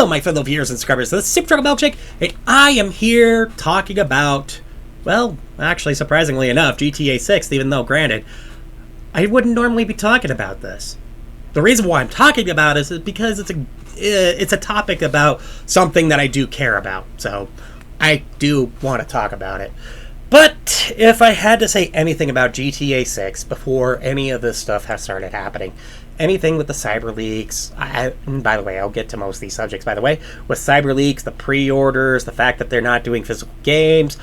Hello, my fellow viewers and subscribers. This is Supercholatemilkshake, and I am here talking about, well, actually, surprisingly enough, GTA 6, even though, granted, I wouldn't normally be talking about this. The reason why I'm talking about it is because it's a topic about something that I do care about, so I do want to talk about it. But if I had to say anything about GTA 6 before any of this stuff has started happening, anything with the cyber leaks, and by the way, I'll get to most of these subjects, by the way, with cyber leaks, the pre-orders, the fact that they're not doing physical games,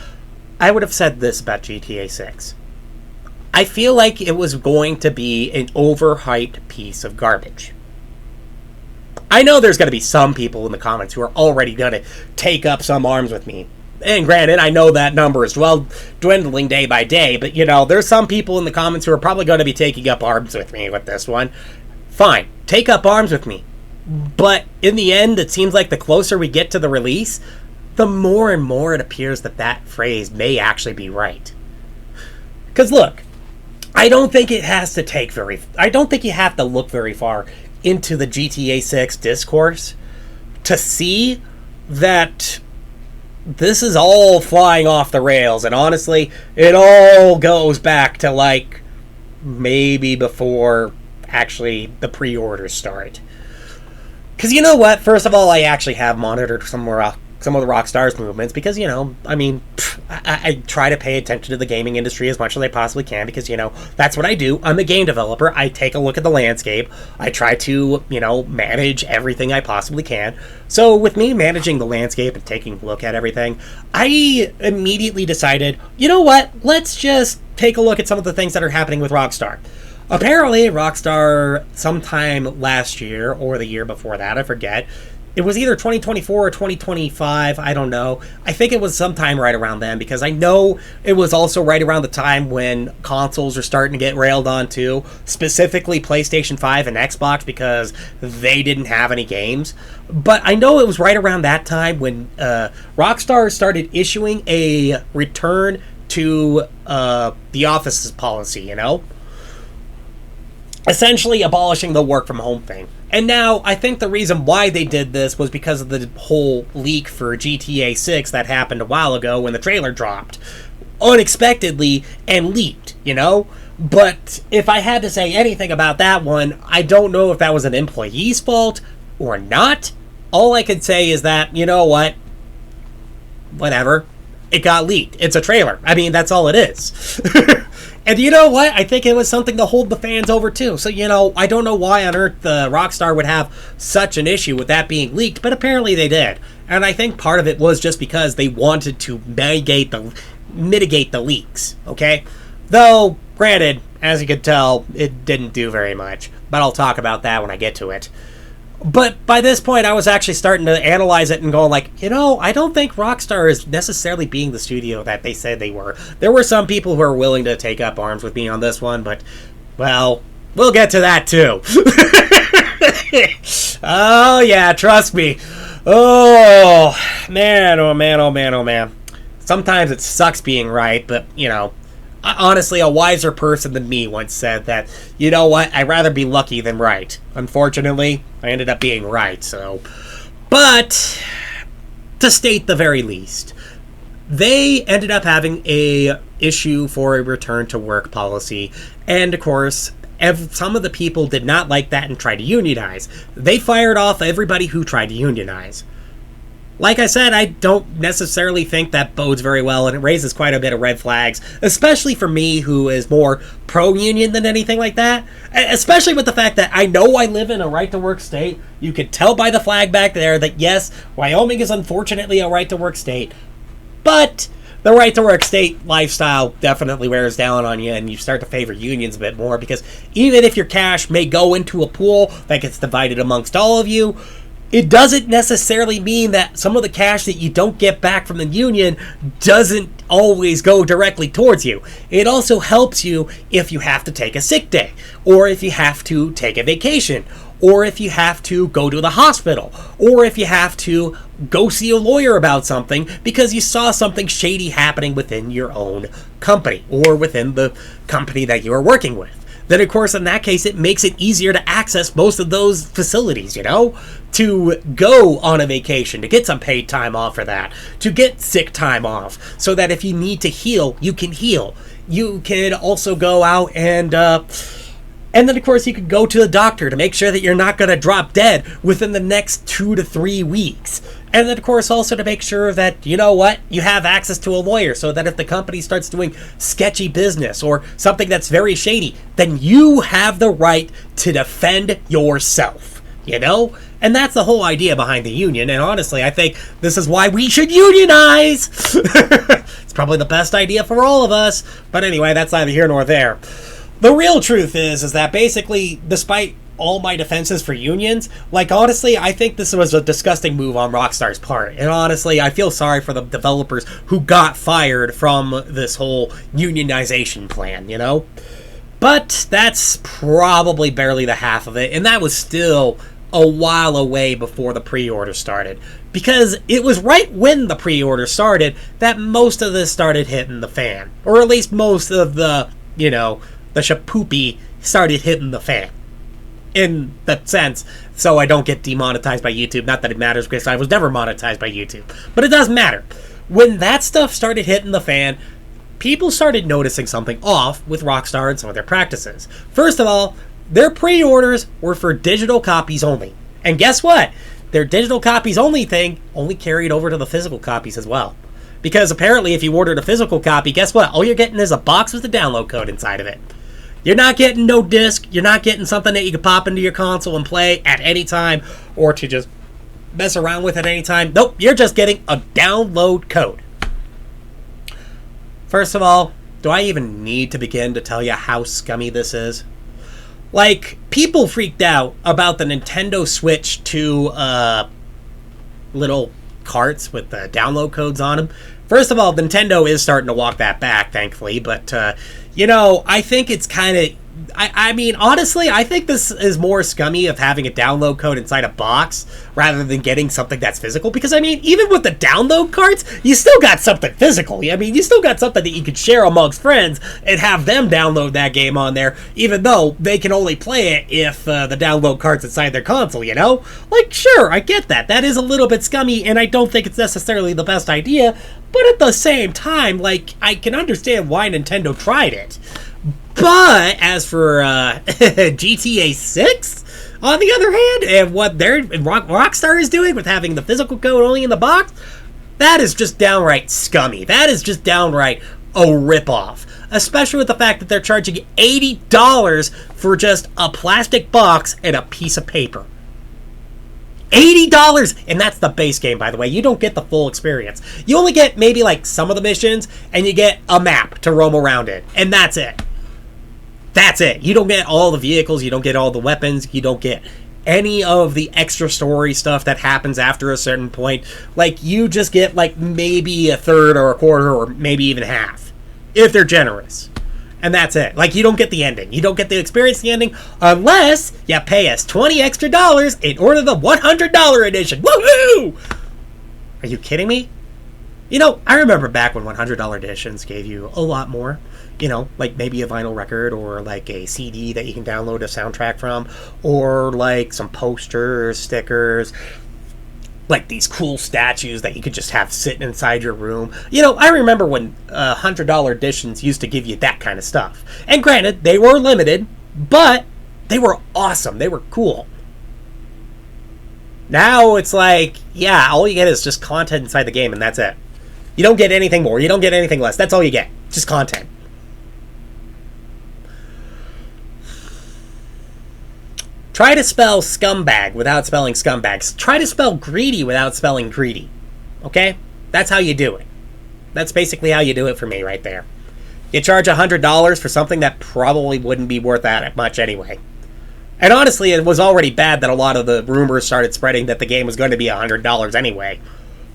I would have said this about GTA 6. I feel like it was going to be an overhyped piece of garbage. I know there's going to be some people in the comments who are already going to take up some arms with me. And granted, I know that number is dwindling day by day, but there's some people in the comments who are probably going to be taking up arms with me with this one. Fine, take up arms with me. But in the end, it seems like the closer we get to the release, the more and more it appears that that phrase may actually be right. Because look, I don't think you have to look very far into the GTA 6 discourse to see that this is all flying off the rails, and honestly, it all goes back to maybe before actually the pre-orders start. Because you know what? First of all, I actually have monitored some of the Rockstar's movements because, I try to pay attention to the gaming industry as much as I possibly can because, that's what I do. I'm a game developer. I take a look at the landscape. I try to, manage everything I possibly can. So with me managing the landscape and taking a look at everything, I immediately decided, you know what? Let's just take a look at some of the things that are happening with Rockstar. Apparently, Rockstar, sometime last year or the year before that, I forget, it was either 2024 or 2025, I don't know. I think it was sometime right around then, because I know it was also right around the time when consoles are starting to get railed on too, specifically PlayStation 5 and Xbox, because they didn't have any games. But I know it was right around that time when Rockstar started issuing a return to the office's policy, essentially abolishing the work from home thing. And now, I think the reason why they did this was because of the whole leak for GTA 6 that happened a while ago when the trailer dropped. Unexpectedly and leaked, But if I had to say anything about that one, I don't know if that was an employee's fault or not. All I could say is that, whatever. It got leaked. It's a trailer. I mean, that's all it is. And you know what? I think it was something to hold the fans over too. So, I don't know why on earth Rockstar would have such an issue with that being leaked, but apparently they did. And I think part of it was just because they wanted to mitigate the leaks, okay? Though, granted, as you could tell, it didn't do very much. But I'll talk about that when I get to it. But by this point, I was actually starting to analyze it and going I don't think Rockstar is necessarily being the studio that they said they were. There were some people who are willing to take up arms with me on this one, but, well, we'll get to that too. Oh, yeah, trust me. Oh, man, oh, man, oh, man, oh, man. Sometimes it sucks being right, but, honestly, a wiser person than me once said that, I'd rather be lucky than right. Unfortunately, I ended up being right, so. But, to state the very least, they ended up having a issue for a return to work policy, and of course, some of the people did not like that and tried to unionize. They fired off everybody who tried to unionize. Like I said, I don't necessarily think that bodes very well, and it raises quite a bit of red flags, especially for me, who is more pro-union than anything like that. Especially with the fact that I know I live in a right-to-work state. You could tell by the flag back there that, yes, Wyoming is unfortunately a right-to-work state, but the right-to-work state lifestyle definitely wears down on you, and you start to favor unions a bit more, because even if your cash may go into a pool that gets divided amongst all of you, it doesn't necessarily mean that some of the cash that you don't get back from the union doesn't always go directly towards you. It also helps you if you have to take a sick day, or if you have to take a vacation, or if you have to go to the hospital, or if you have to go see a lawyer about something because you saw something shady happening within your own company or within the company that you are working with. then of course in that case it makes it easier to access most of those facilities, you know? To go on a vacation, to get some paid time off for that, to get sick time off, so that if you need to heal, you can heal. You can also go out and then, of course, you could go to the doctor to make sure that you're not going to drop dead within the next 2 to 3 weeks. And then, of course, also to make sure that, you know what, you have access to a lawyer so that if the company starts doing sketchy business or something that's very shady, then you have the right to defend yourself, you know? And that's the whole idea behind the union. And honestly, I think this is why we should unionize. It's probably the best idea for all of us. But anyway, that's neither here nor there. The real truth is that basically, despite all my defenses for unions, like, honestly, I think this was a disgusting move on Rockstar's part. And honestly, I feel sorry for the developers who got fired from this whole unionization plan, you know? But that's probably barely the half of it. And that was still a while away before the pre-order started. Because it was right when the pre-order started that most of this started hitting the fan. Or at least most of the, you know, the shapoopy started hitting the fan. In that sense, so I don't get demonetized by YouTube. Not that it matters, because I was never monetized by YouTube. But it does matter. When that stuff started hitting the fan, people started noticing something off with Rockstar and some of their practices. First of all, their pre-orders were for digital copies only. And guess what? Their digital copies only thing only carried over to the physical copies as well. Because apparently if you ordered a physical copy, guess what? All you're getting is a box with the download code inside of it. You're not getting no disc. You're not getting something that you can pop into your console and play at any time or to just mess around with at any time. Nope, you're just getting a download code. First of all, do I even need to begin to tell you how scummy this is? Like, people freaked out about the Nintendo Switch 2 little carts with the download codes on them. First of all, Nintendo is starting to walk that back, thankfully, but, you know, I think it's kind of... I mean, honestly, I think this is more scummy of having a download code inside a box rather than getting something that's physical. Because, I mean, even with the download cards, you still got something physical. I mean, you still got something that you could share amongst friends and have them download that game on there, even though they can only play it if the download card's inside their console, you know? Like, sure, I get that. That is a little bit scummy, and I don't think it's necessarily the best idea. But at the same time, like, I can understand why Nintendo tried it. But as for GTA 6, on the other hand, and what Rockstar is doing with having the physical code only in the box, that is just downright scummy. That is just downright a ripoff. Especially with the fact that they're charging $80 for just a plastic box and a piece of paper. $80! And that's the base game, by the way. You don't get the full experience. You only get maybe like some of the missions, and you get a map to roam around in. And that's it. That's it. You don't get all the vehicles, you don't get all the weapons, you don't get any of the extra story stuff that happens after a certain point. Like, you just get like maybe a third or a quarter or maybe even half, if they're generous. And that's it. Like, you don't get the ending. You don't get the experience the ending unless you pay us $20 extra in order the $100 edition. Woohoo! Are you kidding me? You know, I remember back when $100 editions gave you a lot more. You know, like maybe a vinyl record or like a CD that you can download a soundtrack from, or like some posters, stickers, like these cool statues that you could just have sitting inside your room. You know, I remember when $100 editions used to give you that kind of stuff. And granted, they were limited, but they were awesome. They were cool. Now it's like, yeah, all you get is just content inside the game, and that's it. You don't get anything more. You don't get anything less. That's all you get. Just content. Try to spell scumbag without spelling scumbags. Try to spell greedy without spelling greedy. Okay? That's how you do it. That's basically how you do it for me right there. You charge $100 for something that probably wouldn't be worth that much anyway. And honestly, it was already bad that a lot of the rumors started spreading that the game was going to be $100 anyway.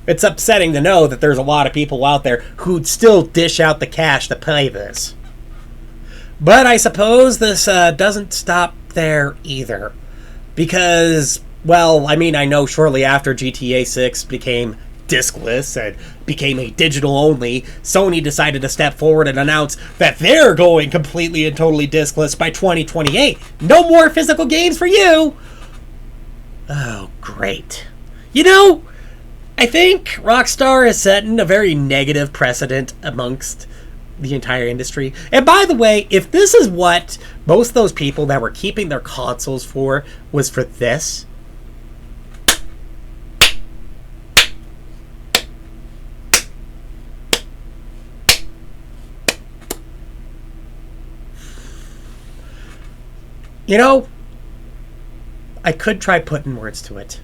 It's upsetting to know that there's a lot of people out there who'd still dish out the cash to pay this. But I suppose this doesn't stop there either. Because, well, I mean, I know shortly after GTA 6 became discless and became a digital only, Sony decided to step forward and announce that they're going completely and totally discless by 2028. No more physical games for you! Oh, great. You know, I think Rockstar is setting a very negative precedent amongst the entire industry. And by the way, if this is what most of those people that were keeping their consoles for was for this, you know, I could try putting words to it,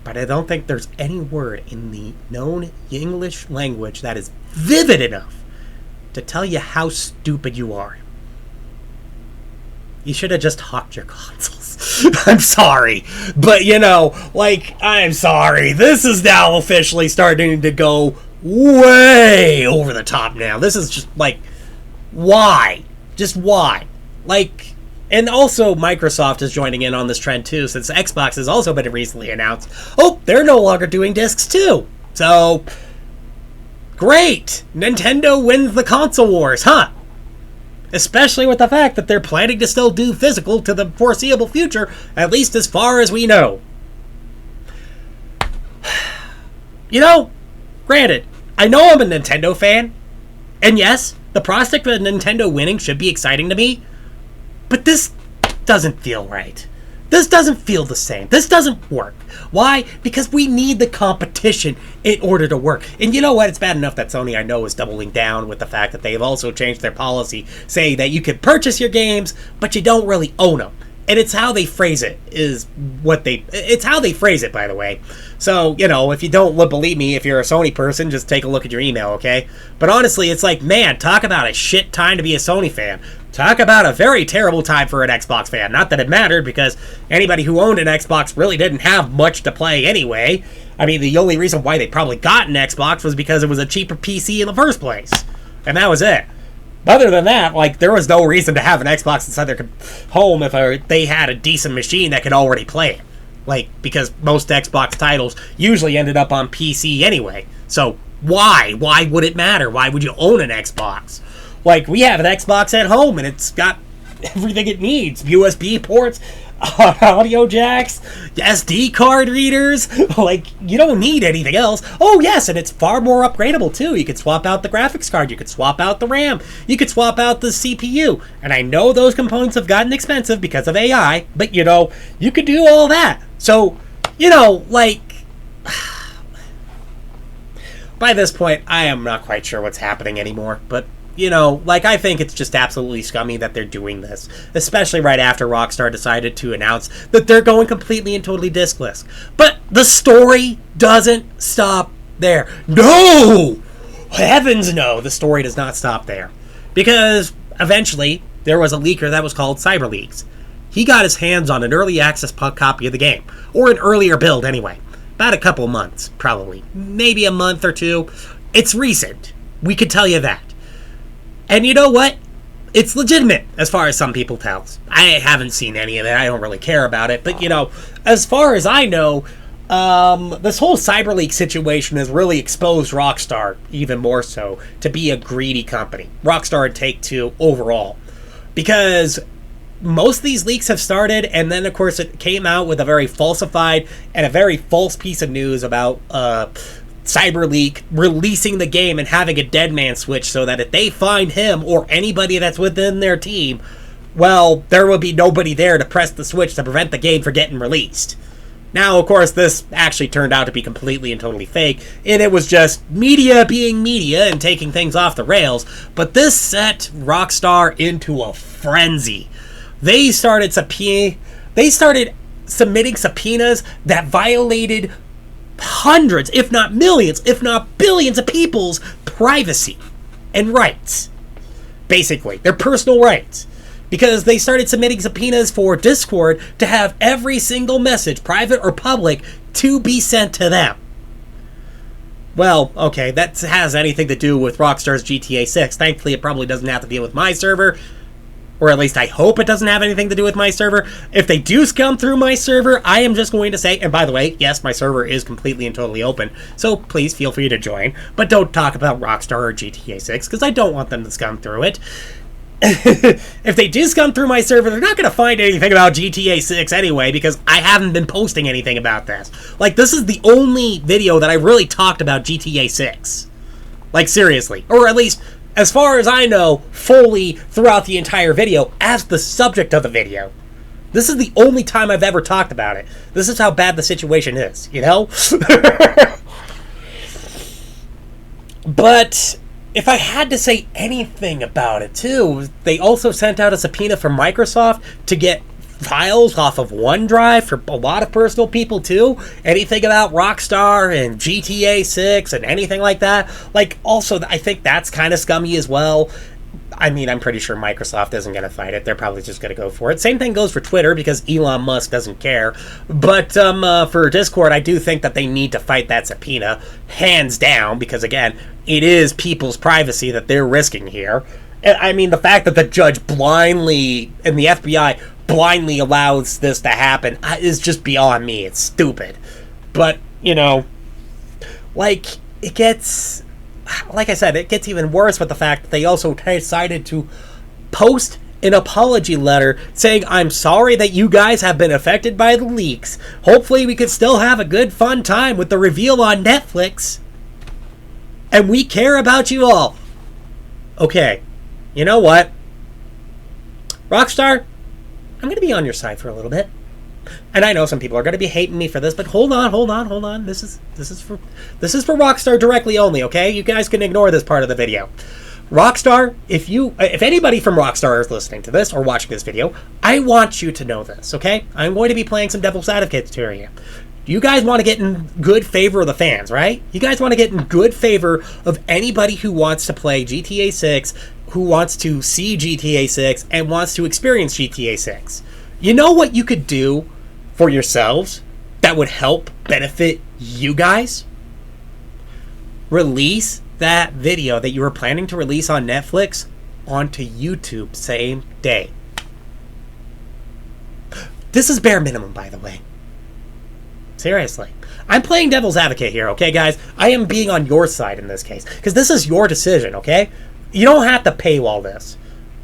but I don't think there's any word in the known English language that is vivid enough to tell you how stupid you are. You should have just hocked your consoles. I'm sorry. But, you know, like, I'm sorry. This is now officially starting to go way over the top now. This is just, like, why? Just why? Like, and also Microsoft is joining in on this trend, too, since Xbox has also been recently announced, oh, they're no longer doing discs, too. So, great! Nintendo wins the console wars, huh? Especially with the fact that they're planning to still do physical to the foreseeable future, at least as far as we know. You know, granted, I know I'm a Nintendo fan, and yes, the prospect of Nintendo winning should be exciting to me, but this doesn't feel right. This doesn't feel the same. This doesn't work. Why? Because we need the competition in order to work. And you know what? It's bad enough that Sony, I know, is doubling down with the fact that they've also changed their policy, saying that you can purchase your games, but you don't really own them. And it's how they phrase it, it's how they phrase it, by the way. So, you know, if you don't believe me, if you're a Sony person, just take a look at your email, okay? But honestly, it's like, man, talk about a shit time to be a Sony fan. Talk about a very terrible time for an Xbox fan. Not that it mattered, because anybody who owned an Xbox really didn't have much to play anyway. I mean, the only reason why they probably got an Xbox was because it was a cheaper PC in the first place. And that was it. Other than that, like, there was no reason to have an Xbox inside their home if they had a decent machine that could already play it. Like, because most Xbox titles usually ended up on PC anyway. So, why? Why would it matter? Why would you own an Xbox? Like, we have an Xbox at home, and it's got everything it needs. USB ports, audio jacks, SD card readers. Like, you don't need anything else. Oh, yes, and it's far more upgradable, too. You could swap out the graphics card. You could swap out the RAM. You could swap out the CPU. And I know those components have gotten expensive because of AI, but, you know, you could do all that. So, you know, like, by this point, I am not quite sure what's happening anymore, but you know, like, I think it's just absolutely scummy that they're doing this, especially right after Rockstar decided to announce that they're going completely and totally discless. But the story doesn't stop there. No! Heavens no, the story does not stop there. Because eventually, there was a leaker that was called CyberLeaks. He got his hands on an early access copy of the game, or an earlier build anyway. About a couple months, probably. Maybe a month or two. It's recent. We could tell you that. And you know what? It's legitimate, as far as some people tell. I haven't seen any of it. I don't really care about it. But, you know, as far as I know, this whole CyberLeak situation has really exposed Rockstar, even more so, to be a greedy company. Rockstar and Take-Two overall. Because most of these leaks have started, and then, of course, it came out with a very falsified and a very false piece of news about CyberLeak releasing the game and having a dead man switch so that if they find him or anybody that's within their team, well, there will be nobody there to press the switch to prevent the game from getting released. Now, of course, this actually turned out to be completely and totally fake, and it was just media being media and taking things off the rails, but this set Rockstar into a frenzy. They started submitting subpoenas that violated hundreds, if not millions, if not billions of people's privacy and rights. Basically, their personal rights. Because they started submitting subpoenas for Discord to have every single message, private or public, to be sent to them. Well, okay, that has anything to do with Rockstar's GTA 6. Thankfully, it probably doesn't have to deal with my server. or at least I hope it doesn't have anything to do with my server. If they do scum through my server, I am just going to say, and by the way, yes, my server is completely and totally open, so please feel free to join, but don't talk about Rockstar or GTA 6, because I don't want them to scum through it. If they do scum through my server, they're not going to find anything about GTA 6 anyway, because I haven't been posting anything about this. Like, this is the only video that I really talked about GTA 6. Like, seriously. Or at least, as far as I know, fully throughout the entire video as the subject of the video. This is the only time I've ever talked about it. This is how bad the situation is, you know? But if I had to say anything about it, too, they also sent out a subpoena from Microsoft to get files off of OneDrive for a lot of personal people, too. Anything about Rockstar and GTA 6 and anything like that. Like, also, I think that's kind of scummy as well. I mean, I'm pretty sure Microsoft isn't going to fight it. They're probably just going to go for it. Same thing goes for Twitter, because Elon Musk doesn't care. But for Discord, I do think that they need to fight that subpoena, hands down, because, again, it is people's privacy that they're risking here. I mean, the fact that the judge blindly, and the FBI blindly allows this to happen is just beyond me. It's stupid. But, you know, like, it gets... Like I said, it gets even worse with the fact that they also decided to post an apology letter saying, I'm sorry that you guys have been affected by the leaks. Hopefully we could still have a good fun time with the reveal on Netflix. And we care about you all. Okay, you know what? Rockstar, I'm going to be on your side for a little bit. And I know some people are going to be hating me for this, but hold on. This is for Rockstar directly only, okay? You guys can ignore this part of the video. Rockstar, if anybody from Rockstar is listening to this or watching this video, I want you to know this, okay? I'm going to be playing some Devil's Advocate to you. You guys want to get in good favor of the fans, right? You guys want to get in good favor of anybody who wants to play GTA 6, who wants to see GTA 6, and wants to experience GTA 6. You know what you could do for yourselves that would help benefit you guys? Release that video that you were planning to release on Netflix onto YouTube same day. This is bare minimum, by the way. Seriously. I'm playing devil's advocate here, okay, guys? I am being on your side in this case, because this is your decision, okay? You don't have to paywall this.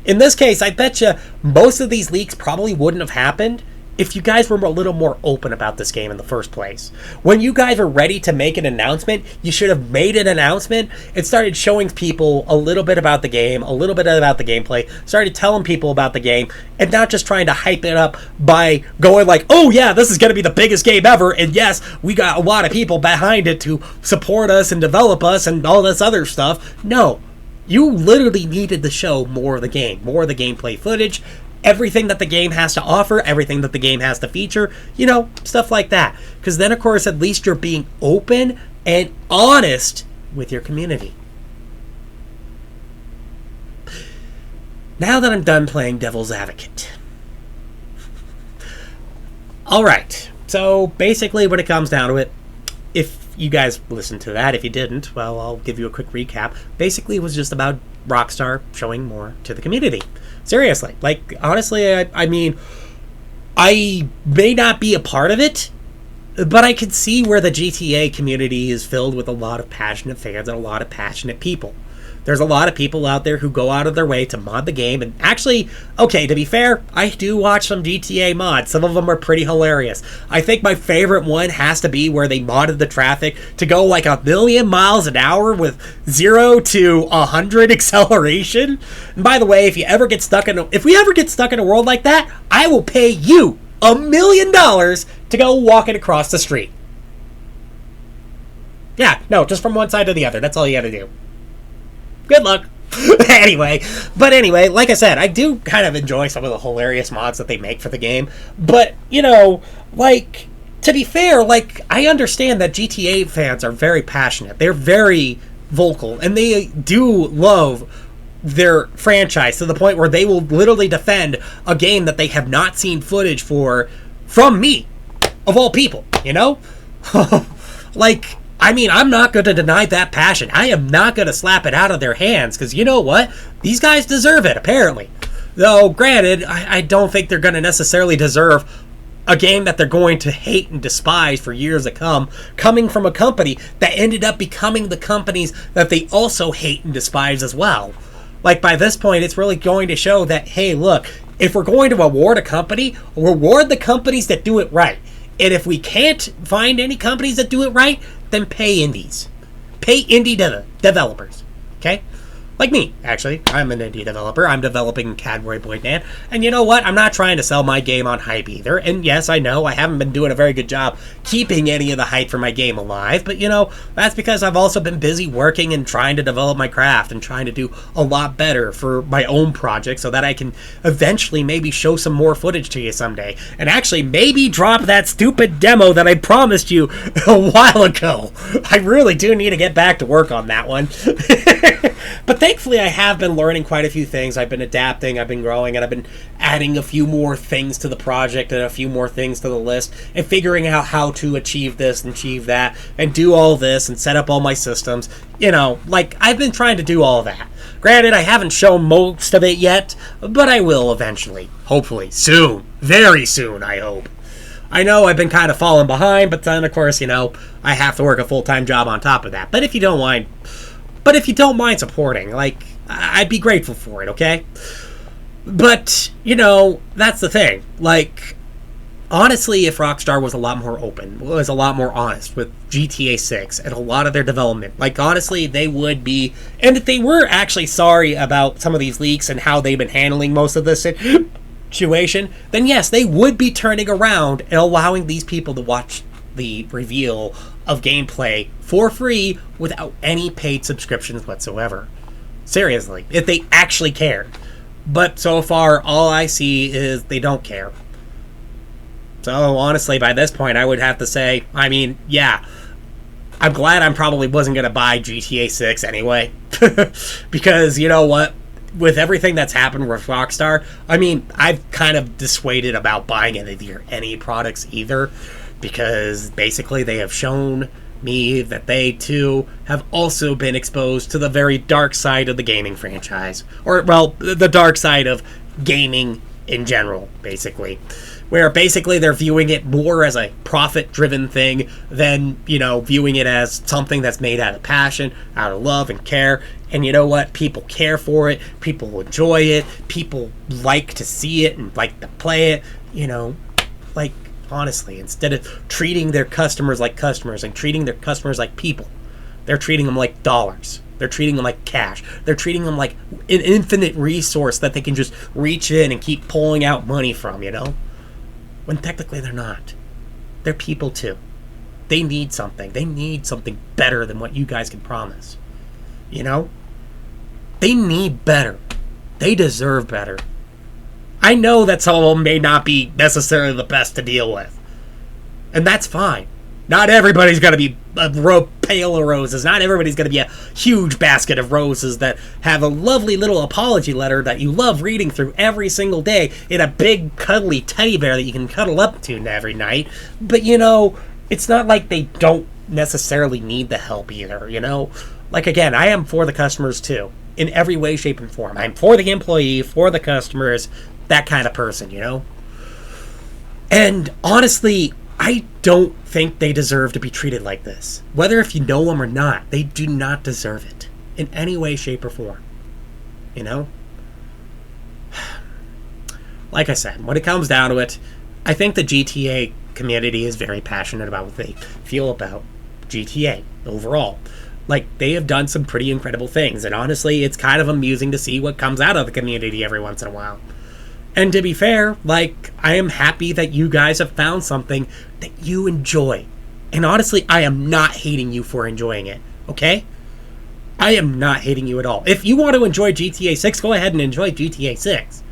In this case, I bet you most of these leaks probably wouldn't have happened if you guys were a little more open about this game in the first place. When you guys are ready to make an announcement, you should have made an announcement and started showing people a little bit about the game, a little bit about the gameplay, started telling people about the game, and not just trying to hype it up by going like, oh yeah, this is going to be the biggest game ever, and yes, we got a lot of people behind it to support us and develop us and all this other stuff. No. You literally needed to show more of the game, more of the gameplay footage, everything that the game has to offer, everything that the game has to feature, you know, stuff like that. Because then, of course, at least you're being open and honest with your community. Now that I'm done playing Devil's Advocate. Alright, so basically when it comes down to it, if you guys listened to that, if you didn't, well, I'll give you a quick recap. Basically, it was just about Rockstar showing more to the community. Seriously. Like, honestly, I mean, I may not be a part of it, but I can see where the GTA community is filled with a lot of passionate fans and a lot of passionate people. There's a lot of people out there who go out of their way to mod the game, and actually, okay, to be fair, I do watch some GTA mods. Some of them are pretty hilarious. I think my favorite one has to be where they modded the traffic to go like 1,000,000 miles an hour with 0 to 100 acceleration. And by the way, if we ever get stuck in a world like that, I will pay you $1 million to go walking across the street. Yeah, no, just from one side to the other. That's all you gotta do. Good luck. Anyway, like I said, I do kind of enjoy some of the hilarious mods that they make for the game. But, you know, like, to be fair, like, I understand that GTA fans are very passionate. They're very vocal, and they do love their franchise to the point where they will literally defend a game that they have not seen footage for from me, of all people, you know? Like, I mean, I'm not going to deny that passion. I am not going to slap it out of their hands, because you know what? These guys deserve it, apparently. Though, granted, I don't think they're going to necessarily deserve a game that they're going to hate and despise for years to come, coming from a company that ended up becoming the companies that they also hate and despise as well. Like, by this point, it's really going to show that, hey, look, if we're going to reward a company, reward the companies that do it right. And if we can't find any companies that do it right, then pay indies. Pay indie developers, okay? Like me, actually. I'm an indie developer. I'm developing Cadbury Boy Dan. And you know what? I'm not trying to sell my game on hype either. And yes, I know I haven't been doing a very good job keeping any of the hype for my game alive. But, you know, that's because I've also been busy working and trying to develop my craft and trying to do a lot better for my own project so that I can eventually maybe show some more footage to you someday. And actually maybe drop that stupid demo that I promised you a while ago. I really do need to get back to work on that one. But thankfully, I have been learning quite a few things. I've been adapting, I've been growing, and I've been adding a few more things to the project and a few more things to the list and figuring out how to achieve this and achieve that and do all this and set up all my systems. You know, like, I've been trying to do all that. Granted, I haven't shown most of it yet, but I will eventually. Hopefully. Soon. Very soon, I hope. I know I've been kind of falling behind, but then, of course, you know, I have to work a full-time job on top of that. But if you don't mind supporting, like, I'd be grateful for it, okay? But, you know, that's the thing. Like, honestly, if Rockstar was a lot more open, was a lot more honest with GTA 6 and a lot of their development, like, honestly, they would be, and if they were actually sorry about some of these leaks and how they've been handling most of this situation, then yes, they would be turning around and allowing these people to watch the reveal of gameplay for free without any paid subscriptions whatsoever. Seriously, if they actually cared. But so far, all I see is they don't care. So honestly, by this point, I would have to say, I mean, yeah, I'm glad I probably wasn't going to buy GTA 6 anyway. Because, you know what? With everything that's happened with Rockstar, I mean, I've kind of dissuaded about buying any products either. Because basically they have shown me that they too have also been exposed to the very dark side of the gaming franchise. Or, well, the dark side of gaming in general, basically. Where basically they're viewing it more as a profit-driven thing than, you know, viewing it as something that's made out of passion, out of love and care. And you know what? People care for it. People enjoy it. People like to see it and like to play it. You know, like, honestly, instead of treating their customers like customers and treating their customers like people, they're treating them like dollars. They're treating them like cash. They're treating them like an infinite resource that they can just reach in and keep pulling out money from, you know? When technically they're not. They're people too. They need something. They need something better than what you guys can promise. You know? They need better. They deserve better. I know that some of them may not be necessarily the best to deal with. And that's fine. Not everybody's going to be a pail of roses. Not everybody's going to be a huge basket of roses that have a lovely little apology letter that you love reading through every single day in a big cuddly teddy bear that you can cuddle up to every night. But, you know, it's not like they don't necessarily need the help either, you know? Like, again, I am for the customers too. In every way, shape, and form. I'm for the employee, for the customers, that kind of person, you know? And honestly, I don't think they deserve to be treated like this. Whether if you know them or not, they do not deserve it. In any way, shape, or form. You know? Like I said, when it comes down to it, I think the GTA community is very passionate about what they feel about GTA overall. Like, they have done some pretty incredible things, and honestly, it's kind of amusing to see what comes out of the community every once in a while. And to be fair, like, I am happy that you guys have found something that you enjoy. And honestly, I am not hating you for enjoying it, okay? I am not hating you at all. If you want to enjoy GTA 6, go ahead and enjoy GTA 6.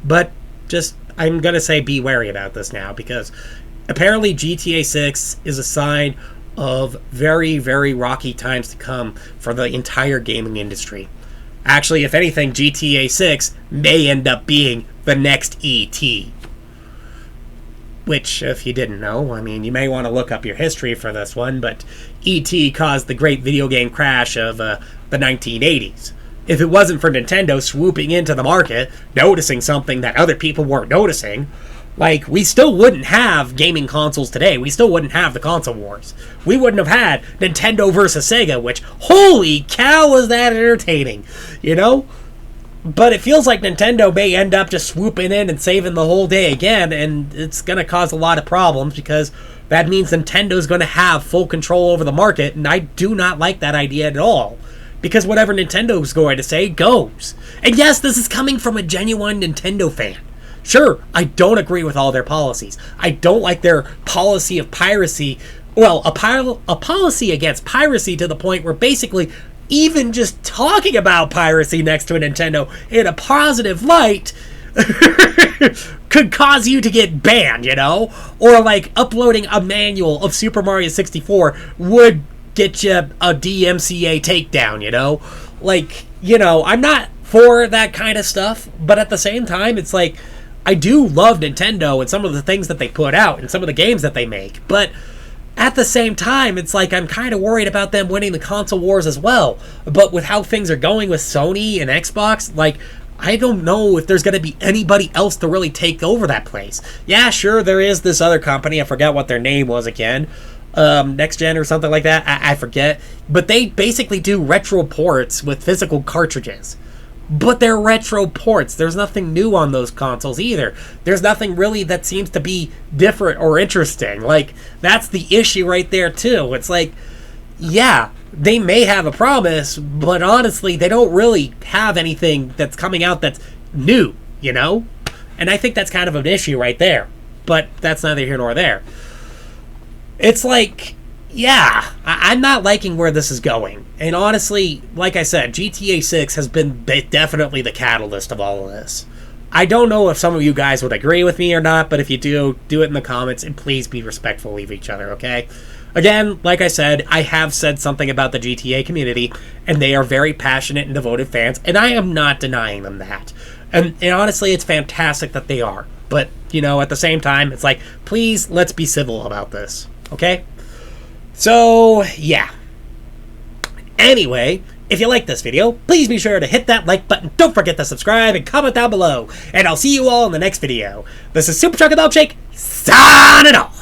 But just, I'm going to say be wary about this now, because apparently GTA 6 is a sign of very, very rocky times to come for the entire gaming industry. Actually, if anything, GTA 6 may end up being the next E.T. Which, if you didn't know, I mean, you may want to look up your history for this one, but E.T. caused the great video game crash of the 1980s. if it wasn't for Nintendo swooping into the market, noticing something that other people weren't noticing, like, we still wouldn't have gaming consoles today. We still wouldn't have the console wars. We wouldn't have had Nintendo versus Sega, which, holy cow, was that entertaining, you know? But it feels like Nintendo may end up just swooping in and saving the whole day again, and it's going to cause a lot of problems because that means Nintendo's going to have full control over the market, and I do not like that idea at all. Because whatever Nintendo's going to say goes. And yes, this is coming from a genuine Nintendo fan. Sure, I don't agree with all their policies. I don't like their policy of piracy. Well, a policy against piracy to the point where basically even just talking about piracy next to a Nintendo in a positive light could cause you to get banned, you know? Or like uploading a manual of Super Mario 64 would get you a DMCA takedown, you know? Like, you know, I'm not for that kind of stuff, but at the same time, it's like, I do love Nintendo and some of the things that they put out and some of the games that they make, but at the same time, it's like I'm kind of worried about them winning the console wars as well. But with how things are going with Sony and Xbox, like, I don't know if there's going to be anybody else to really take over that place. Yeah, sure, there is this other company, I forgot what their name was again, Next Gen or something like that, I forget, but they basically do retro ports with physical cartridges. But they're retro ports. There's nothing new on those consoles either. There's nothing really that seems to be different or interesting. Like, that's the issue right there, too. It's like, yeah, they may have a promise, but honestly, they don't really have anything that's coming out that's new, you know? And I think that's kind of an issue right there. But that's neither here nor there. It's like, yeah, I'm not liking where this is going. And honestly, like I said, GTA 6 has been definitely the catalyst of all of this. I don't know if some of you guys would agree with me or not, but if you do, do it in the comments, and please be respectful of each other, okay? Again, like I said, I have said something about the GTA community, and they are very passionate and devoted fans, and I am not denying them that. And honestly, it's fantastic that they are. But, you know, at the same time, it's like, please, let's be civil about this, okay? So, yeah. Anyway, if you like this video, please be sure to hit that like button. Don't forget to subscribe and comment down below. And I'll see you all in the next video. This is Superchocolatemilkshake, signing off.